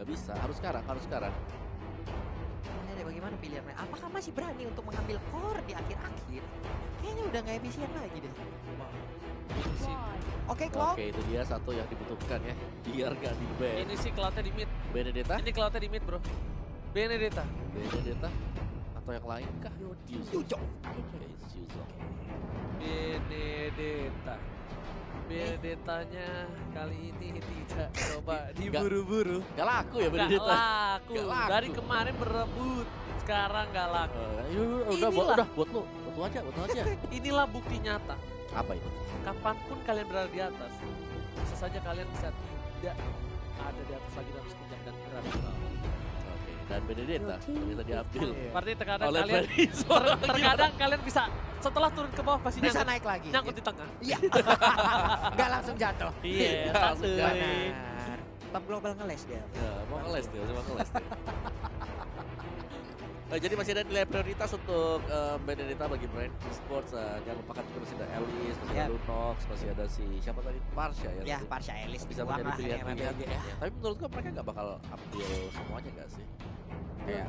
Gak bisa, harus sekarang, harus sekarang. Deh, bagaimana pilihannya? Apakah masih berani untuk mengambil core di akhir-akhir? Kayaknya udah nggak efisien lagi deh. Oke, Cloud. Oke, itu dia satu yang dibutuhkan ya. Biar gak di ban. Ini sih Cloudnya di mid. Benedetta? Ini Cloudnya di mid bro. Benedetta. Benedetta? Atau yang lain kah? Yujo. Oke, Yuzo. Benedetta. Benedettanya kali ini tidak coba diburu-buru. Gak laku ya Gak Benedetta? laku. Gak laku. Dari kemarin berebut. Sekarang gak laku. Udah, Inilah. buat lu aja, buat lu aja. Inilah bukti nyata. Apa itu? Kapanpun kalian berada di atas, bisa saja kalian bisa tidak ada di atas lagi dalam sekejap dan berada di bawah. Oke, dan Benedetta ternyata diambil. Berarti terkadang oleh kalian Benedetta. terkadang kalian bisa setelah turun ke bawah pasti Bisa nyangkut, naik lagi. nyangkut di tengah. Iya. Nggak langsung jatuh. Iya, langsung santuy. Benar. Top global ngeles dia. Ya, mau ngeles dia, cuma ngeles dia. Jadi masih ada nilai prioritas untuk Benedetta bagi brand esports. Jangan lupakan juga masih ada Elis, masih ada Yap. Lunox, masih ada si siapa tadi? Marsha ya. Ya, Parsha Ellis Bisa dibuang menjadi lah ini pilihan-pilihan. MLBG ya. Tapi menurut gue mereka nggak bakal ambil semuanya nggak sih? Kayak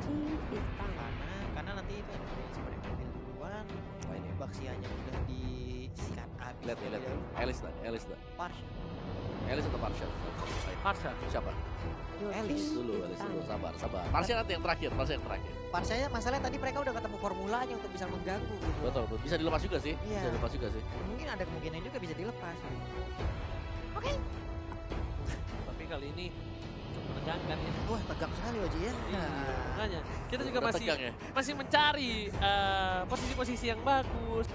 Karena nanti itu ada sebenarnya ambil duluan. Wah, ini Baxianya udah disikat habis. lihat nih, lihat nih. Elis tadi. Parsha. Elis atau Marsha? Marsha. Siapa? Elis. Elis dulu, sabar. Marsha nanti yang terakhir, Parsanya masalahnya tadi mereka udah ketemu formulanya untuk bisa mengganggu gitu. Betul, bisa dilepas juga sih. Iya. Bisa dilepas juga sih. Mungkin ada kemungkinan juga bisa dilepas. Oke. Tapi kali ini cukup menegangkan ya. Wah, tegang sekali Oji ya. Iya, makanya kita juga Udah masih tegang ya? masih mencari posisi-posisi yang bagus.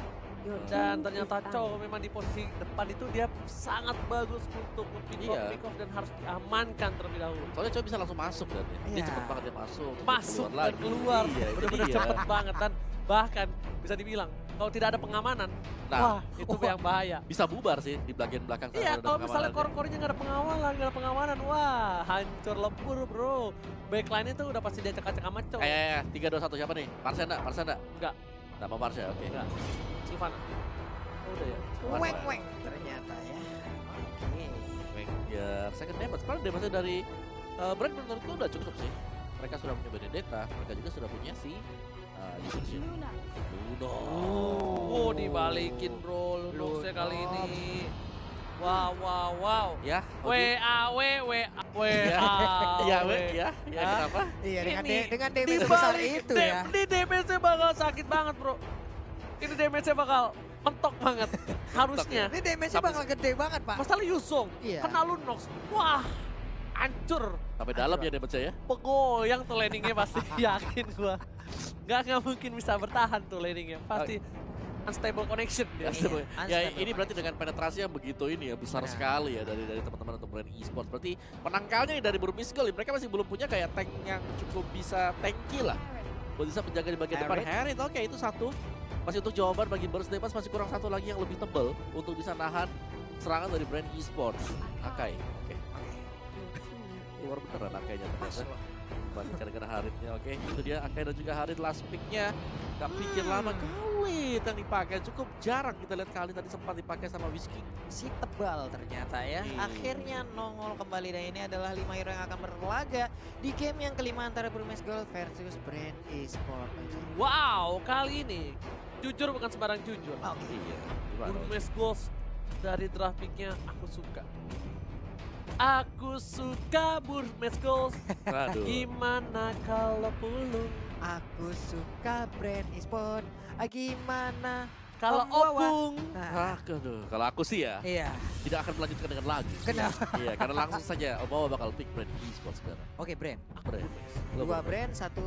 Dan ternyata Chow memang di posisi depan itu dia sangat bagus untuk pick Iya. off dan harus diamankan terlebih dahulu. Soalnya coba bisa langsung masuk kan ya. Dia Iya. cepet banget dia masuk. terus Masuk dan lagi. keluar, Iya, itu benar-benar dia. cepet banget dan bahkan bisa dibilang kalau tidak ada pengamanan, Nah, wah itu yang bahaya. bisa bubar sih di bagian belakang. sana Iya, ada kalau misalnya pengamalannya. core-core-nya nggak ada pengawalan, wah hancur lebur bro. Backline itu udah pasti dia cekak-cekak sama Chow. Ya, 3, 2, 1 siapa nih? Marsha enggak? Enggak. Nggak mau Marsha, oke. Enggak. Silvana. Oh, udah ya. Weng weng ternyata ya. Oke. Ya, second damage. Sekarang damage dari brand menurutku udah cukup sih. Mereka sudah punya Benedetta, mereka juga sudah punya si Yusuke. Luno. Oh, dibalikin bro Lunox kali ini. Wow. Ya, Ya, kenapa? Iya, dengan Ini dengan damage sebesar dibalik itu ya. Ini damage-nya bakal sakit banget bro. Ini damage-nya bakal mentok banget. Harusnya. Ini damage-nya Sampai- bakal gede banget, Pak. Masalah Yuzong, Iya. kena Lunox. Wah, hancur. Sampai dalam ya damage ya. Pegoyang tuh landingnya pasti, yakin gua. Nggak mungkin bisa bertahan tuh landingnya. Pasti unstable connection dia. Iya. Ya, Unstable. ini berarti dengan penetrasi yang begitu ini ya besar Benar. sekali ya dari teman-teman untuk brand esports. Berarti penangkalnya dari Burmiskal mereka masih belum punya kayak tank yang cukup bisa tanky lah. Buat bisa menjaga di bagian depan. Harriet. Harriet, oke itu satu. Masih untuk jawaban bagi Burst Depas masih kurang satu lagi yang lebih tebal untuk bisa nahan serangan dari brand esports. Akai, oke. Keluar beneran Akainya ternyata. Bandingkan dengan Haritnya, oke. Itu dia Akai dan juga Harit last pick-nya. Gak pikir lama Khalid yang dipakai. Cukup jarang kita lihat Khalid tadi sempat dipakai sama Whiskey. Si tebal ternyata ya. Iya. Akhirnya nongol kembali dan ini adalah 5 hero yang akan berlaga di game yang kelima antara Burmese Gold versus Brand Esports. Wow, kali ini jujur bukan sembarang jujur. Oke. Iya. Gimana? Burmese Ghost dari draft pick-nya aku suka. Aku suka Burmese Ghost. Aduh. Gimana kalau pulung? Aku suka Brand Esports. Gimana Kalau Om Wawan? opung? Nah, Aduh, kalau aku sih ya iya. tidak akan melanjutkan dengan lagu. Kenapa? Iya, karena langsung saja Obawa bakal pick brand esports sekarang. Oke, Brand. Brand. Dua Brand, satu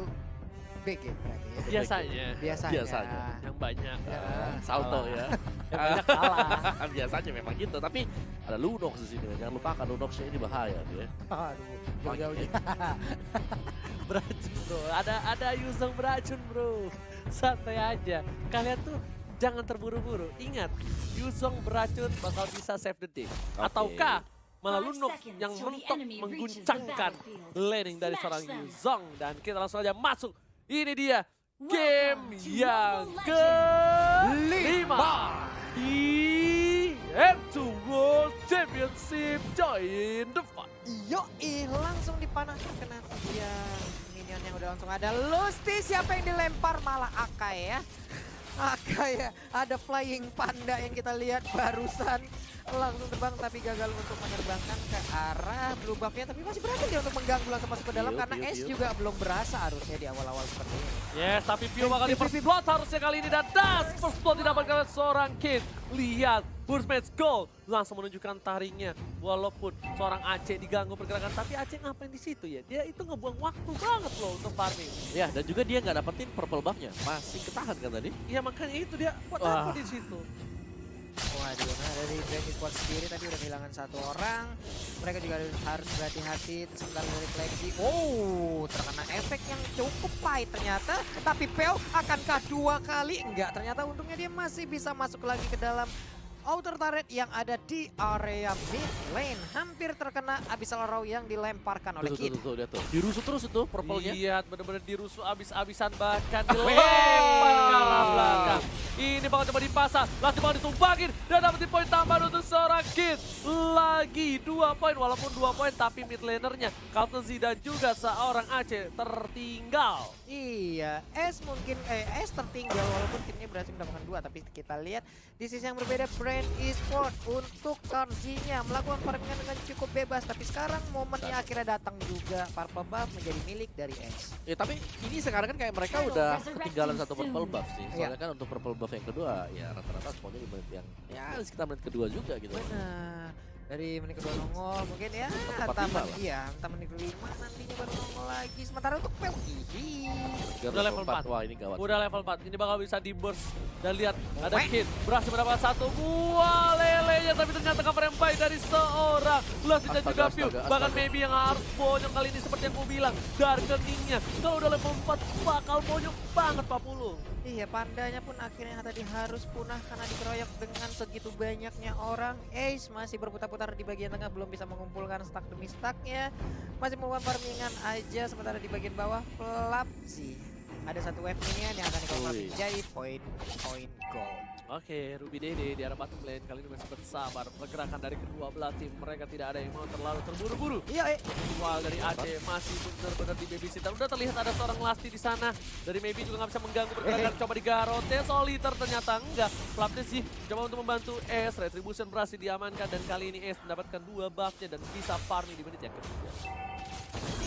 BG berarti ya. Biasanya. Biasanya. Yang banyak. Ya. Salto Kalah. ya. Yang banyak kalah. Biasanya memang gitu, tapi ada Lunox di sini. Jangan lupakan Lunoxnya ini bahaya dia. Aduh, jauh-jauh Oke. Beracun bro. Ada Yuzong beracun bro. Santai aja. Kalian tuh jangan terburu-buru. Ingat, Yuzong beracun bakal bisa save the day. Ataukah malah Lunox yang mentok mengguncangkan landing dari seorang Yuzong. Dan kita langsung aja masuk. Ini dia game yang ke-5 di M2 World Championship join the fight. Yoi, langsung dipanah kena dia. Minion yang udah langsung ada. Lusty siapa yang dilempar malah Akai ya. Akai ya, ada flying panda yang kita lihat barusan. Langsung terbang tapi gagal untuk menerbangkan ke arah blue buff-nya. Tapi masih berhasil dia untuk mengganggu langsung masuk ke dalam karena Ace juga belum berasa harusnya di awal-awal seperti ini. Yes, tapi Pio bakal di first blood harusnya kali ini. Dan das first blood didapatkan oleh seorang Kid. Lihat, Burst Match Gold langsung menunjukkan taringnya. Walaupun seorang Aceh diganggu pergerakan, tapi Aceh ngapain di situ ya? Dia itu ngebuang waktu banget loh untuk farming. Ya, dan juga dia nggak dapetin purple buff-nya. Masih ketahan kan tadi? Iya makanya itu dia buat apa di situ? Waduh, nah dari Brand Esports sendiri tadi udah kehilangan satu orang. Mereka juga harus berhati-hati sebentar refleksi. Oh, terkena efek yang cukup pahit ternyata. Tapi Peo akankah 2 kali? Enggak, ternyata untungnya dia masih bisa masuk lagi ke dalam outer turret yang ada di area mid lane. Hampir terkena Abyssal Row yang dilemparkan oleh Kid. Tuh, lihat tuh. Dirusuh terus itu purple-nya. Lihat, bener-bener dirusuh abis-abisan bahkan dilempar ke arah belakang. Ini bakal coba dipasang, langsung bakal ditumbangin dan dapetin poin tambahan untuk seorang Kid. Lagi 2 poin, walaupun 2 poin tapi mid lanernya Kaltezi dan juga seorang Aceh tertinggal. Iya, S mungkin S tertinggal walaupun timnya berhasil mendapatkan 2, tapi kita lihat di sisi yang berbeda Brand Esports untuk Karzinya melakukan farmingan dengan cukup bebas, tapi sekarang momennya akhirnya datang juga. Purple buff menjadi milik dari S. Ya tapi ini sekarang kan kayak mereka udah ketinggalan satu purple buff sih. Soalnya kan untuk purple buff yang kedua ya rata-rata spawnnya di menit yang ya sekitar menit kedua juga gitu. Benar. Dari menit kedua nongol mungkin ya entah menit kelima nantinya baru nongol lagi. Sementara untuk Peo Udah level 4. Wah ini gawat. Udah level 4, ini bakal bisa di burst. Dan lihat ada Kid berhasil mendapatkan 1 buah lelenya, tapi ternyata cover yang baik dari seorang Lusty dan juga Pio. Bahkan maybe yang harus bonyok kali ini seperti yang gue bilang dari keningnya. Kalau udah level 4 bakal bonyok banget 40. Iya, pandanya pun akhirnya tadi harus punah karena dikeroyok dengan segitu banyaknya orang. Ace masih berputar-putar di bagian tengah, belum bisa mengumpulkan stack demi stacknya. Masih melakukan farmingan aja, sementara di bagian bawah Plapzi. Ada satu wave minion yang akan dikonversi jadi poin gold. Oke, Ruby Dede di arah bottom lane kali ini masih bersabar. Pergerakan dari kedua belah tim, mereka tidak ada yang mau terlalu terburu-buru. Iya, Dual dari Aceh masih benar-benar di babysitter. Udah terlihat ada seorang Lusty di sana. Dari Maybe juga nggak bisa mengganggu pergerakan. Coba digarote, Soliter ternyata enggak. Flapnya sih coba untuk membantu S. Retribution berhasil diamankan dan kali ini S mendapatkan 2 buffnya dan bisa farming di menit yang ketiga.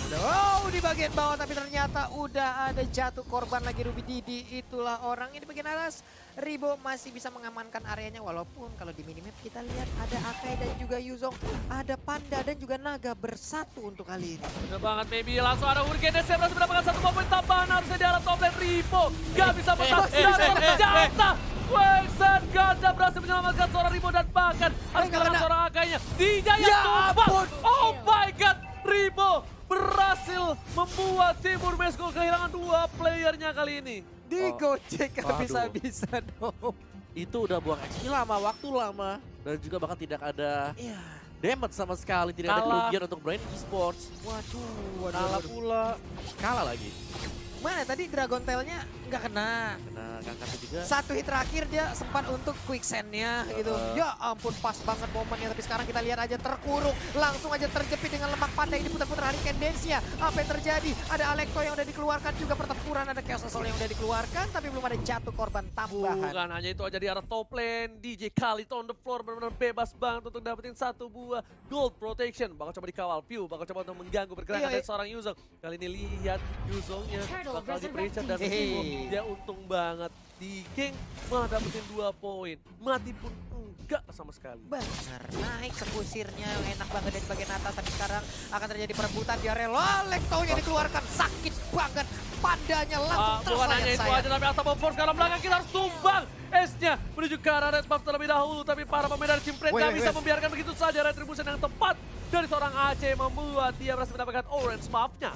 Oh, di bagian bawah tapi ternyata udah ada jatuh korban lagi Ruby Didi. Itulah orang yang di bagian atas. Ribo masih bisa mengamankan areanya walaupun kalau di minimap kita lihat ada Akai dan juga Yuzong, ada Panda dan juga Naga bersatu untuk kali ini. Bener banget, Maybe langsung ada Hurricane Dance berhasil mendapatkan 1 poin tambahan harusnya di arah top lane. Ribo gak bisa menang dan ternyata Wexen Ganda berhasil menyelamatkan seorang Ribo dan bahkan harus kehilangan seorang Akainya. Dia yang tumbang. Oh my god, Ribo berhasil membuat Timur Mesko kehilangan 2 playernya kali ini. Digocek habis-habisan dong. Itu udah buang XP lama, waktu lama. Dan juga bahkan tidak ada damage sama sekali. Tidak ada kerugian untuk Brand Esports. Waduh. Kalah pula. Kalah lagi. Mana tadi Dragon Tail-nya nggak kena. Kena Kangkatnya juga. Satu hit terakhir dia sempat untuk quicksand-nya gitu. Ya ampun, pas banget momennya. Tapi sekarang kita lihat aja terkurung. Langsung aja terjepit dengan lemak pandai. Ini putar-putar Hurricane Dance-nya. Apa yang terjadi? Ada Alekto yang udah dikeluarkan juga pertempuran. Ada Chaos Assault yang udah dikeluarkan. Tapi belum ada jatuh korban tambahan. Bukan hanya itu aja di arah top lane. DJ Khalid on the floor benar-benar bebas banget untuk dapetin 1 buah gold protection. Bakal coba dikawal Pew. Bakal coba untuk mengganggu pergerakan dari seorang Yuzong. Kali ini lihat Yuzongnya bakal di-pressure dan dia untung banget. Di geng malah dapetin 2 poin. Mati pun enggak sama sekali. Benar, naik sekusirnya enak banget dari bagian atas. Tapi sekarang akan terjadi perebutan di area Lektonya dikeluarkan. Sakit banget. Pandanya langsung bukan hanya itu aja, tapi Asap Force sekarang belakang kita harus tumbang. S-nya menuju ke arah red buff terlebih dahulu. Tapi para pemain dari Cimpret gak bisa membiarkan begitu saja. Retribution yang tepat dari seorang Aceh membuat dia berhasil mendapatkan orange buff-nya.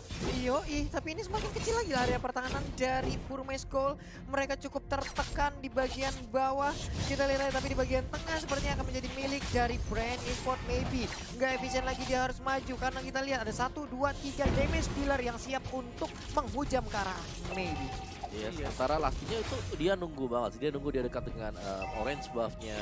Tapi ini semakin kecil lagi area pertahanan dari Burmese Gold. Mereka cukup tertekan di bagian bawah. Kita lihat tapi di bagian tengah sepertinya akan menjadi milik dari Brand Esports Maybe. Nggak efisien lagi, dia harus maju karena kita lihat ada 1, 2, 3 damage dealer yang siap untuk menghujam ke arah Maybe. Yes, Iya. sementara Lastinya itu dia nunggu banget sih. Dia nunggu dia dekat dengan orange buff-nya.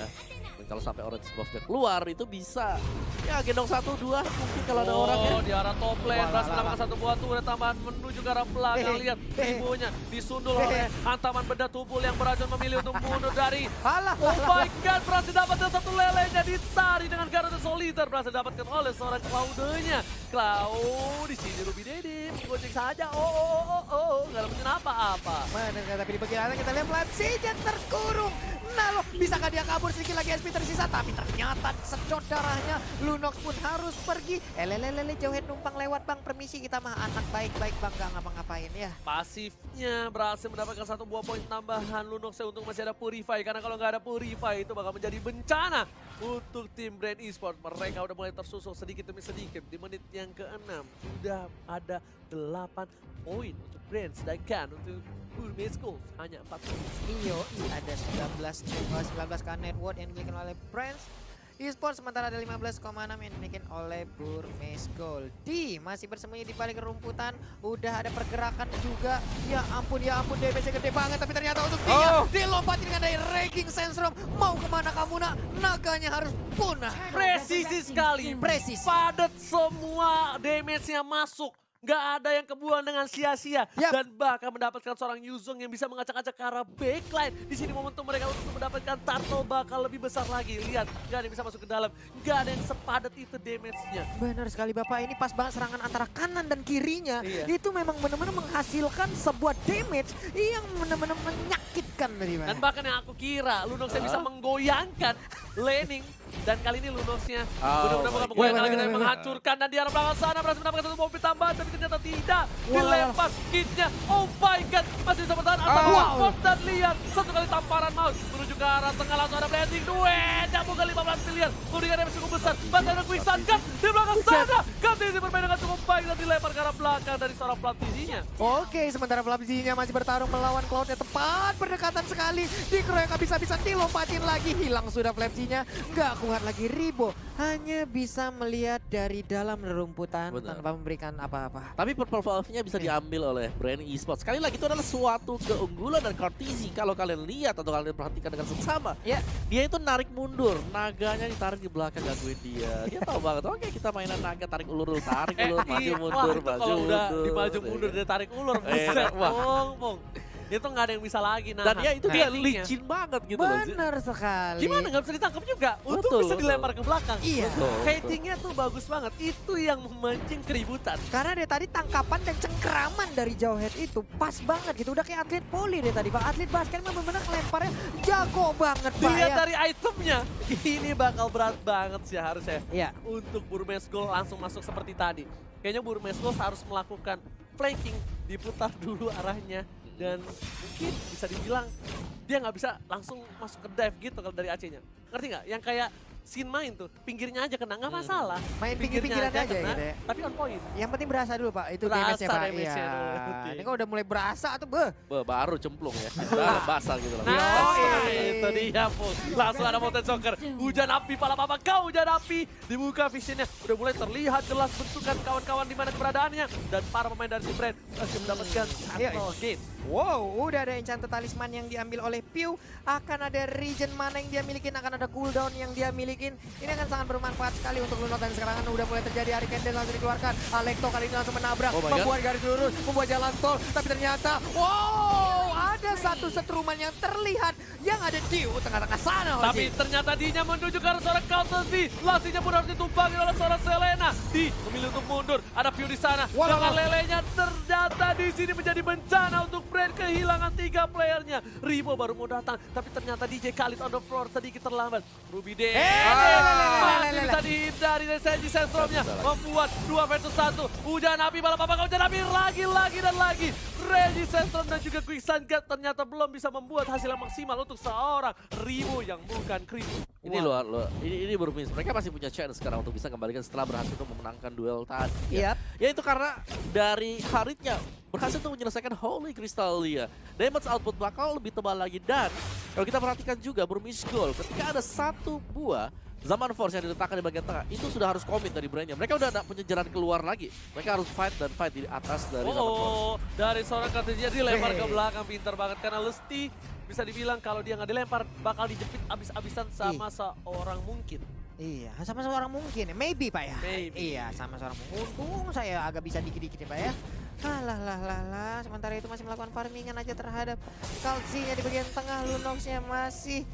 Dan kalau sampai orange buff-nya keluar itu bisa ya gendong 1-2 mungkin kalau ada orang ya. Di arah top lane, Wah, berhasil lah, mendapatkan satu buah turret tambahan menuju ke arah belakang. Lihat ibunya disundul oleh hantaman benda tubuh yang beracun memilih untuk mundur dari. Alah, Oh my god, berhasil dapatkan satu lelenya ditarik dengan Garada Soliter, berhasil dapatkan oleh seorang Cloud-nya. Cloud di sini Ruby Dedi gocek saja. Nggak dapetin apa-apa. Benar kan, tapi di bagian atas kita lihat Lapsinya terkurung. Nah loh, bisakah dia kabur sedikit lagi SP tersisa? Tapi ternyata sedot darahnya. Lunox pun harus pergi. Lele, Jauhead numpang lewat bang. Permisi, kita mah anak baik-baik bang, gak ngapa-ngapain ya. Pasifnya berhasil mendapatkan satu buah poin tambahan. Lunox untuk masih ada Purify, karena kalau nggak ada Purify itu bakal menjadi bencana untuk tim Brand Esports. Mereka udah mulai tersusul sedikit demi sedikit. Di menit yang ke-6 sudah ada 8 poin untuk Brand, sedangkan untuk Burmese Gold hanya 4 poin. Iyo, ada 19k net worth yang dimiliki oleh Brands Esports, sementara ada 15,6 yang dimiliki oleh Burmese Gold. Masih bersembunyi di balik rumputan, udah ada pergerakan juga. Ya ampun, DPS gede banget, tapi ternyata untuk dia dilompatin dengan dari Raging Sandstorm. Mau kemana kamu nak? Naganya harus punah. Presisi sekali, Presis. padat semua damage-nya masuk. Nggak ada yang kebuang dengan sia-sia. Yap. Dan bahkan mendapatkan seorang Yuzong yang bisa mengacak-acak ke arah backline. Di sini momentum mereka untuk mendapatkan turtle bakal lebih besar lagi. Lihat, nggak ada yang bisa masuk ke dalam. Nggak ada yang sepadat itu damage-nya. Benar sekali Bapak, ini pas banget serangan antara kanan dan kirinya. Iya. Itu memang benar-benar menghasilkan sebuah damage yang benar-benar menyakitkan dari mana. Dan bahkan yang aku kira Lunox-nya bisa menggoyangkan laning. Dan kali ini Lunox-nya benar-benar bukan menggoyangkan lagi, tapi menghancurkan. Dan di arah belakang sana berhasil mendapatkan satu mobil tambahan, tapi ternyata tidak. Dilempar kitnya. Oh my god, masih bisa bertahan atau support. Dan lihat, satu kali tamparan mouse menuju ke arah tengah, langsung ada blending. Duet, jambung ke 15 miliar. Kemudian damage cukup besar. Masih ada Quicksan Gun di belakang sana. Kamtisi bermain dengan cukup baik dan dilempar ke arah belakang dari seorang pelatihnya. Oke, sementara Flapzinya masih bertarung melawan Cloud-nya, tepat berdekatan sekali. Dikeroyok habis-habisan, dilompatin lagi. Hilang sudah Flapzinya, nggak kuat lagi. Ribo hanya bisa melihat dari dalam rumputan tanpa memberikan apa-apa. Tapi Purple Valve-nya bisa diambil oleh Brand Esports. Sekali lagi itu adalah suatu keunggulan dan Cortese. Kalau kalian lihat atau kalian perhatikan dengan seksama, dia itu narik mundur. Naganya ditarik di belakang, gangguin dia. Dia tahu banget, oke kita mainan naga, tarik ulur, tarik ulur, maju mundur, Kalau udah dimaju mundur. mundur dia tarik ulur, buset, pong. Itu nggak ada yang bisa lagi nahan. Dan ya itu dia Handlingnya. licin banget gitu loh. Benar sekali. Gimana nggak bisa ditangkap juga? Untung Betul, bisa betul. dilempar ke belakang. Iya. Betul. Kitingnya tuh bagus banget. Itu yang memancing keributan. Karena dia tadi tangkapan dan cengkeraman dari Jauhead itu pas banget gitu. Udah kayak atlet poli deh tadi Pak. Atlet basket memang benar ngelemparnya jago banget Pak. Dilihat Ya. dari itemnya, ini bakal berat banget sih harusnya. Iya. Untuk Burmese Gold langsung masuk seperti tadi. Kayaknya Burmese Gold harus melakukan flanking, diputar dulu arahnya. Dan mungkin bisa dibilang dia nggak bisa langsung masuk ke dive gitu kalau dari AC-nya. Ngerti nggak? Yang kayak Sin main tuh, pinggirnya aja kena, nggak masalah. Main pinggir-pinggiran aja kena, gitu ya. tapi on point. Yang penting berasa dulu Pak, itu Berasa damage-nya Pak. damage-nya Iya. dulu. Ini kan udah mulai berasa atau beh. Baru cemplung ya. Baru basah gitu loh. Nah, Yoi. itu dia Pung. Langsung ada Mountain Soccer. Hujan api, pala papa kau hujan api. Dibuka visionnya, udah mulai terlihat jelas bentukan kawan-kawan di mana keberadaannya. Dan para pemain dari tim Brand masih mendapatkan Turtle Gate. Wow, udah ada enchanted talisman yang diambil oleh Pew. Akan ada regen mana yang dia milikin, akan ada cooldown yang dia milikin. Ini akan sangat bermanfaat sekali untuk Lunot dan sekarang udah mulai terjadi Hurricane Dance langsung dikeluarkan. Alekto kali ini langsung menabrak, Oh my God. membuat garis lurus, membuat jalan tol. Tapi ternyata, wow, ada satu setruman yang terlihat yang ada di tengah-tengah sana. Tapi ternyata Dinya menuju ke arah seorang counter di. Lastinya pun harus ditumpangi oleh seorang Selena. Di memilih untuk mundur. Ada Pew di sana. Walah. Dengan lelenya ternyata di sini menjadi bencana untuk Brand, kehilangan 3 playernya. Ribo baru mau datang, tapi ternyata DJ Khalid on the floor sedikit terlambat. Ruby D masih bisa dihindari dari Senji Sandstorm-nya. Membuat 2 versus 1. Hujan api, balap apa hujan api lagi dan lagi. Reggie Sandstorm dan juga Quicksand Guard ternyata belum bisa membuat hasil yang maksimal untuk seorang Ribo yang bukan Kribo. Ini ini Burmese. Mereka masih punya chance sekarang untuk bisa kembalikan setelah berhasil untuk memenangkan duel tadi. Yap. Ya itu karena dari Haritnya berhasil untuk menyelesaikan Holy Crystallia. Damage output bakal lebih tebal lagi dan kalau kita perhatikan juga Burmese Gold ketika ada satu buah Zaman Force yang diletakkan di bagian tengah itu sudah harus komit dari brandnya. Mereka udah ada punya jalan keluar lagi. Mereka harus fight dan fight di atas dari Zaman Force. Dari seorang Kartisia dilempar ke belakang, pintar banget karena Lesti bisa dibilang kalau dia nggak dilempar bakal dijepit abis-abisan sama seorang mungkin. Iya, sama seorang mungkin. Maybe Pak ya. Maybe. Iya, sama seorang mungkin. Untung saya agak bisa dikit-dikit ya Pak ya. Lah. Sementara itu masih melakukan farmingan aja terhadap Kalsinya di bagian tengah. Lunoxnya masih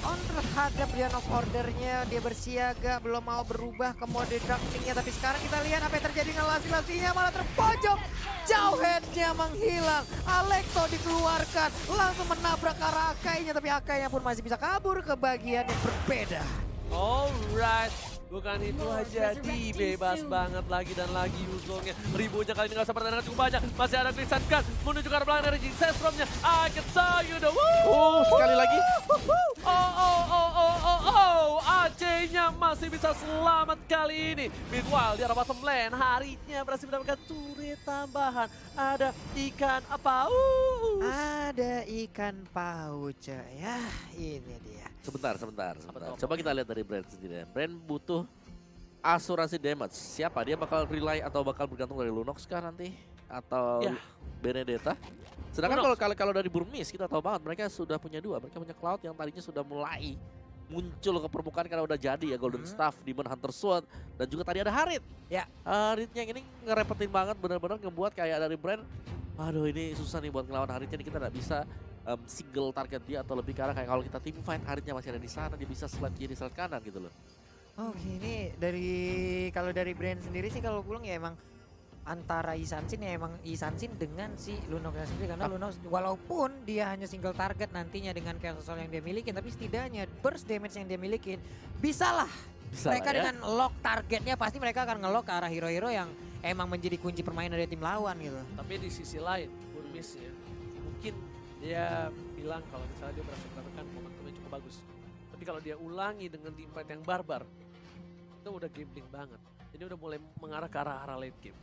on terhadap Beyond of Order-nya. Dia bersiaga, belum mau berubah ke mode Darkling-nya. Tapi sekarang kita lihat apa yang terjadi dengan Lasi-Lasinya malah terpojok. Jauh head-nya menghilang. Alekto dikeluarkan, langsung menabrak ke arah Akainya. Tapi Akainya pun masih bisa kabur ke bagian yang berbeda. Alright, bukan itu aja, bebas banget lagi dan lagi Yuzongnya. Ribunya kali ini nggak sempat cukup banyak. Masih ada Crimson Guard menuju ke arah belakang dari Jin Sestrom-nya. I can tell you the Sekali lagi. AC-nya masih bisa selamat kali ini. Meanwhile di arah bottom lane, Harinya berhasil mendapatkan turret tambahan. Ada ikan apa? Ada ikan paus ya, ini dia. Sebentar. tuh? Coba kita lihat dari Brand sendiri. Brand butuh asuransi damage. Siapa? Dia bakal rely atau bakal bergantung dari Lunox kah nanti? Atau Benedetta? Sedangkan kalau dari Burmis kita tahu banget mereka sudah punya dua. Mereka punya Cloud yang tadinya sudah mulai muncul ke permukaan karena udah jadi ya Golden Staff, Demon Hunter Sword, dan juga tadi ada Harit. Ya. Haritnya yang ini ngerepetin banget, bener-bener ngebuat kayak dari Brand, aduh ini susah nih buat ngelawan Haritnya, ini kita nggak bisa single target dia atau lebih ke arah kayak kalau kita team fight Haritnya masih ada di sana, dia bisa slide kiri slide kanan gitu loh. Oke, ini kalau dari Brand sendiri sih kalau pulang ya emang antara Isansin ya emang Isansin dengan si Lunox sendiri karena Lunox walaupun dia hanya single target nantinya dengan Chaos Soul yang dia miliki, tapi setidaknya burst damage yang dia miliki bisalah mereka ya? dengan lock targetnya pasti mereka akan ngelock ke arah hero-hero yang emang menjadi kunci permainan dari tim lawan gitu. Tapi di sisi lain, Burmis ya, mungkin dia bilang kalau misalnya dia berhasil mendapatkan momentumnya cukup bagus. Tapi kalau dia ulangi dengan teamfight yang barbar, itu udah gambling banget. Ini udah mulai mengarah ke arah late game.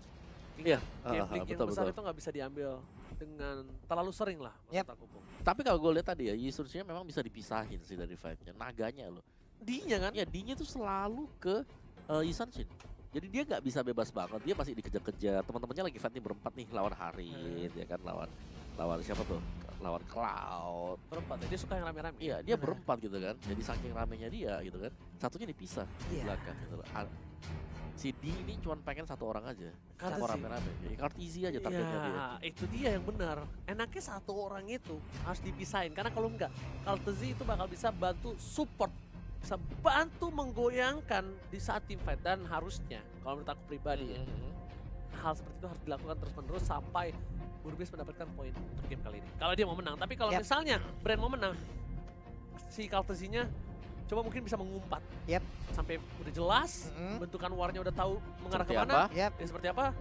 Iya, Gambling yang betul. besar itu nggak bisa diambil dengan terlalu sering lah. Aku. Tapi kalau gue lihat tadi ya, Yisurnya memang bisa dipisahin sih dari fight-nya. Naganya loh. Dinya kan? Ya, D-nya tuh selalu ke Yisanshin. Jadi dia nggak bisa bebas banget, dia masih dikejar-kejar. Teman-temannya lagi fight nih berempat nih lawan Harit, ya kan lawan siapa tuh? Lawan Cloud. Berempat, dia suka yang rame-rame. Iya, dia berempat gitu kan. Jadi saking ramenya dia gitu kan. Satunya dipisah di belakang gitu loh. Si D ini cuma pengen satu orang aja. Satu rame-rame. Jadi easy aja targetnya dia. Itu dia yang benar. Enaknya satu orang itu harus dipisahin. Karena kalau enggak, Kaltezi itu bakal bisa bantu support. Bisa bantu menggoyangkan di saat team fight. Dan harusnya, kalau menurut aku pribadi ya, hal seperti itu harus dilakukan terus-menerus sampai Burmis mendapatkan poin untuk game kali ini. Kalau dia mau menang. Tapi kalau misalnya Brand mau menang, si Kaltezinya coba mungkin bisa mengumpat. Sampai udah jelas, bentukan warnya udah tahu mengarah kemana, ya seperti apa,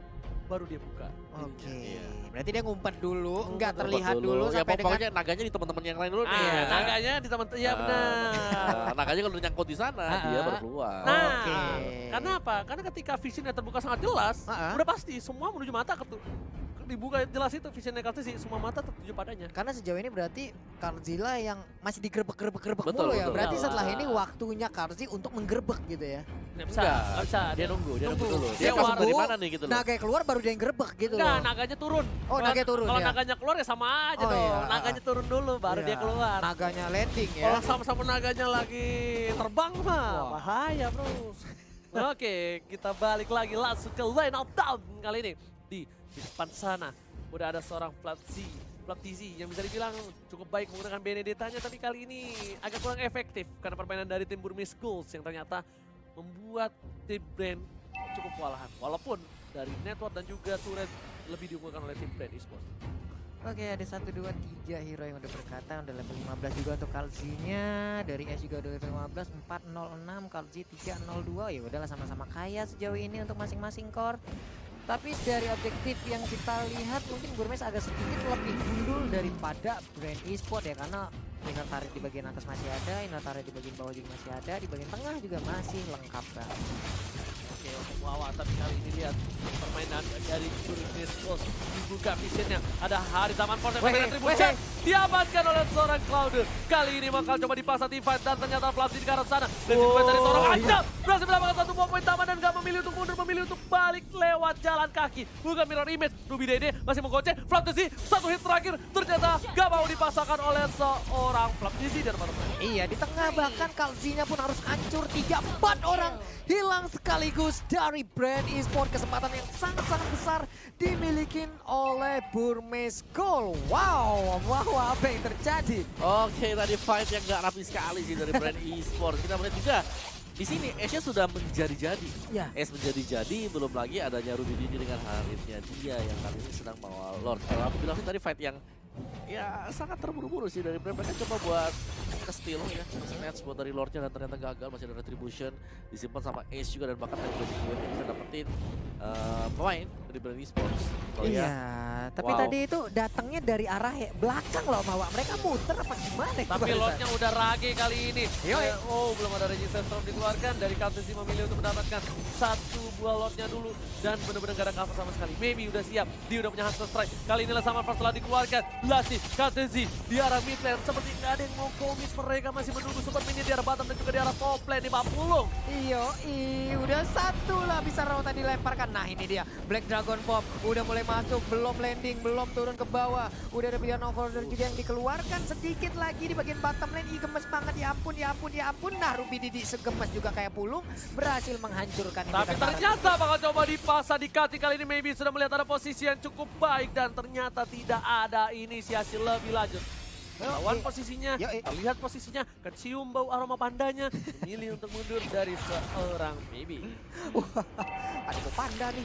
baru dia buka. Oke, berarti dia ngumpet dulu, enggak terlihat dulu ya, sampai pokoknya naganya di teman-teman yang lain dulu nih. Naganya di teman-teman, ya benar. Naganya kalau udah nyangkut di sana, dia baru keluar. Karena apa? Karena ketika visionnya terbuka sangat jelas, udah pasti semua menuju mata dibuka jelas itu visionnya Kaltezi, semua mata tertuju padanya. Karena sejauh ini berarti Karzilla yang masih digerebek mulu ya. Betul. Berarti setelah ini waktunya Karzi untuk menggerebek gitu ya. Nggak bisa. Dia nunggu dulu. Dia kasih nunggu, dari mana nih gitu loh. Naga keluar baru dia yang gerebek gitu Enggak, loh. naganya turun. Oh, naganya turun Kalau ya. naganya keluar ya sama aja dong. Naganya turun dulu baru dia keluar. Naganya landing ya. Kalau sama-sama naganya lagi terbang mah bahaya, Bro. Oke, kita balik lagi langsung ke line of down kali ini. Di depan sana udah ada seorang Platzi yang bisa dibilang cukup baik menggunakan Benedettanya, tapi kali ini agak kurang efektif karena permainan dari tim Burmis Schools yang ternyata membuat tim Brand cukup kewalahan. Walaupun dari network dan juga turret lebih diunggulkan oleh tim Brand Esports. Oke, ada 1, 2, 3 hero yang udah berkata, udah level 15 juga untuk Kalzinya. Dari S juga udah level 15, 406, Kalzi 302. Ya udahlah sama-sama kaya sejauh ini untuk masing-masing core. Tapi dari objektif yang kita lihat mungkin Burmes agak sedikit lebih unggul daripada Brand Esports ya, karena inner turret di bagian atas masih ada, inner turret di bagian bawah juga masih ada, di bagian tengah juga masih lengkap banget. Oke, Oke, untuk Wawa, tapi kali ini lihat permainan dari Burmese Ghost dibuka visionnya. Ada Hari Taman Forte, permainan Tribun Chat diamankan oleh seorang Cloud. Kali ini bakal coba dipasang divide dan ternyata Flapsy ke arah sana. Dan divide dari seorang Ancam berhasil mendapatkan 1 poin taman dan gak memilih untuk mundur, memilih untuk balik lewat jalan kaki. Bukan mirror image, Ruby Dede masih menggocek. Flapsy 1 hit terakhir ternyata gak mau dipasangkan oleh seorang Flapsy dan teman-teman. Iya, di tengah bahkan Kalzinya pun harus hancur. 3-4 orang hilang sekaligus dari Brand Esports. Kesempatan yang sangat-sangat besar dimiliki oleh Burmese Gold. Wow, apa yang terjadi? Oke, tadi fight yang gak rapi sekali sih dari Brand Esports. Kita melihat juga di sini Ace-nya sudah menjadi-jadi. Ya. Ace menjadi-jadi, belum lagi adanya Ruby Didi dengan Haritnya dia yang kali ini sedang bawa Lord. Kalau aku bilang sih tadi fight yang ya sangat terburu-buru sih dari Brand. Mereka coba buat ke-steal ya, snatch buat dari Lordnya dan ternyata gagal. Masih ada Retribution disimpan sama Ace juga dan bahkan juga bisa dapetin pemain dari Brand Esports. Iya, tapi wow. tadi itu datangnya dari arah belakang loh Mawa. Mereka muter apa gimana? Tapi Lordnya udah rage kali ini. Yoi. Oh, belum ada Resistance Storm dikeluarkan. Dari Kaltesi memilih untuk mendapatkan 1 buah Lordnya dulu. Dan benar-benar gak ada cover sama sekali. Maybe udah siap, dia udah punya Hunter Strike. Kali inilah sama first telah dikeluarkan. Lasih, Kaltesi di arah mid lane. Seperti gak ada yang mau komis. Mereka masih menunggu super minion di arah bottom dan juga di arah top lane di Papulung. Iyo, udah 1 lah bisa Rauta dilemparkan. Nah ini dia, Black Dragon Pop udah mulai masuk, belum landing, belum turun ke bawah. Udah ada pilihan order juga yang dikeluarkan, sedikit lagi di bagian bottom lane. Gemes banget, ya ampun, ya ampun, ya ampun. Nah Ruby Didi segemes juga kayak Pulung, berhasil menghancurkan ini. Tapi ternyata bakal coba dipasang di Kati kali ini. Maybe sudah melihat ada posisi yang cukup baik dan ternyata tidak ada inisiasi lebih lanjut. Lawan posisinya, lihat posisinya, kecium bau aroma pandanya, memilih untuk mundur dari seorang Maybe. Wah, ada bau panda nih.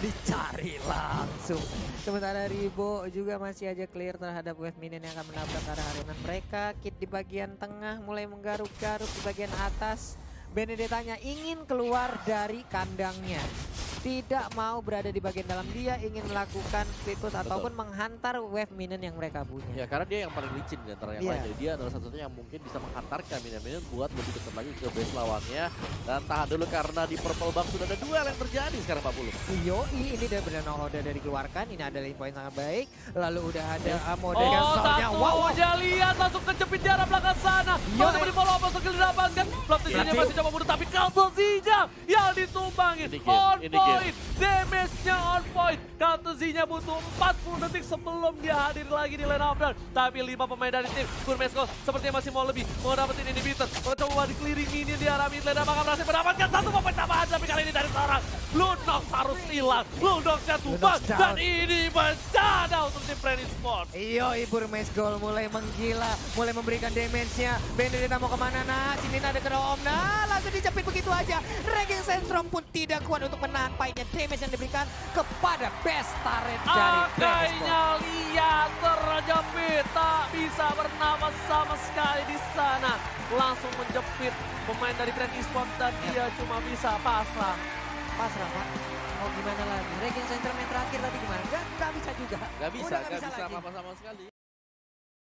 Dicari langsung. Sementara Ribo juga masih aja clear terhadap wave minion yang akan menabrak ke arah arena mereka. Kit di bagian tengah mulai menggaruk-garuk di bagian atas. Benedettanya ingin keluar dari kandangnya. Tidak mau berada di bagian dalam, dia ingin melakukan split push ataupun menghantar wave minion yang mereka punya. Ya karena dia yang paling licin di antara yang lain. Jadi dia adalah satu-satunya yang mungkin bisa menghantarkan minion-minion buat lebih dekat lagi ke base lawannya. Dan tahan dulu karena di Purple Bang sudah ada duel yang terjadi sekarang 40. Yoi, ini dari Brandon Hoda dari dikeluarkan, ini ada lane point sangat baik. Lalu udah ada mode Oh, cancel-nya. satu aja lihat langsung kejepit di arah belakang sana. Mau coba di follow up, skill didapatkan. Flapsy-nya masih coba bunuh tapi Kaltesi-nya yang ditumbangin. On point, damage-nya on point. Kaltesi-nya butuh 40 detik sebelum dia hadir lagi di lane of down. Tapi 5 pemain dari tim Burmese Ghost sepertinya masih mau lebih. Mau dapetin inhibitor. Mau coba di clearing minion di arah mid lane. Apakah berhasil mendapatkan 1 pemain tambahan. Tapi kali ini dari seorang Lunox harus hilang. Lunox-nya tumbang. Dan ini bencana untuk tim Brand Esports. Yoi, Burmese Gold mulai menggila, mulai memberikan damage-nya. Benedetta mau kemana nak? Sini ada ke Om. Nah, langsung dijepit begitu aja. Ranking Sentrum pun tidak kuat untuk menahan fight-nya. Damage yang diberikan kepada best turret dari Brand Esports. Akainya lihat terjepit, tak bisa bernapas sama sekali di sana. Langsung menjepit pemain dari Brand Esports dan dia cuma bisa pasrah. Pasrah, Pak. Mau gimana lagi? Ranking Sentrum yang terakhir tadi gimana? Gak bisa juga. Gak bisa Udah nggak apa-apa lagi. sama sekali.